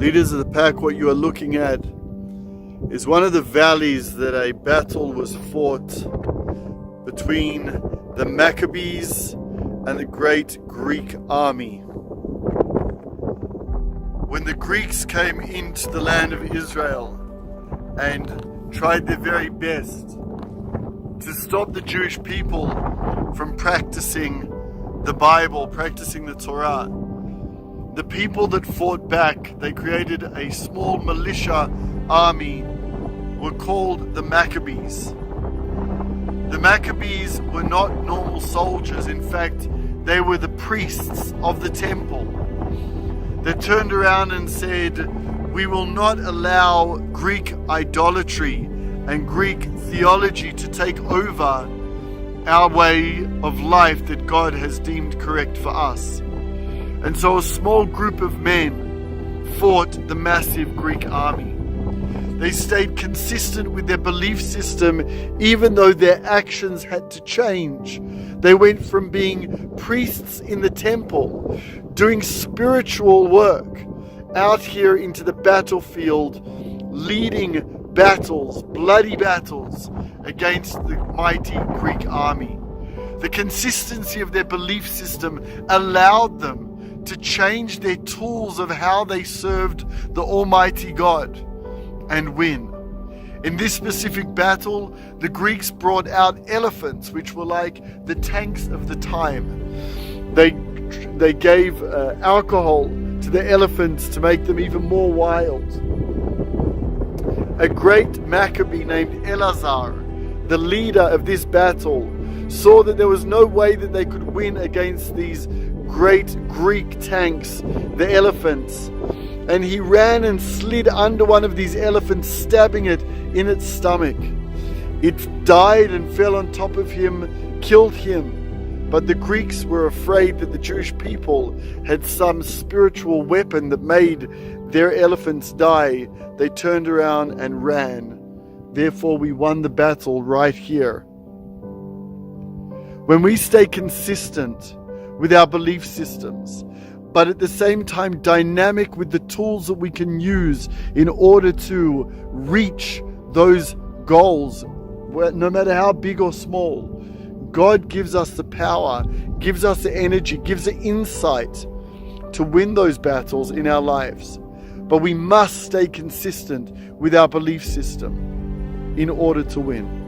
Leaders of the pack, what you are looking at is one of the valleys that a battle was fought between the Maccabees and the great Greek army. When the Greeks came into the land of Israel and tried their very best to stop the Jewish people from practicing the Bible, practicing the Torah, the people that fought back, they created a small militia army, were called the Maccabees. The Maccabees were not normal soldiers. In fact, they were the priests of the temple. They turned around and said, we will not allow Greek idolatry and Greek theology to take over our way of life that God has deemed correct for us. And so a small group of men fought the massive Greek army. They stayed consistent with their belief system, even though their actions had to change. They went from being priests in the temple, doing spiritual work, out here into the battlefield, leading battles, bloody battles, against the mighty Greek army. The consistency of their belief system allowed them to change their tools of how they served the Almighty God and win. In this specific battle, the Greeks brought out elephants, which were like the tanks of the time. They gave alcohol to the elephants to make them even more wild. A great Maccabee named Eleazar, the leader of this battle, saw that there was no way that they could win against these great Greek tanks, the elephants. And he ran and slid under one of these elephants, stabbing it in its stomach. It died and fell on top of him, killed him. But the Greeks were afraid that the Jewish people had some spiritual weapon that made their elephants die. They turned around and ran. Therefore, we won the battle right here. When we stay consistent with our belief systems, but at the same time dynamic with the tools that we can use in order to reach those goals, no matter how big or small, God gives us the power, gives us the energy, gives the insight to win those battles in our lives. But we must stay consistent with our belief system in order to win.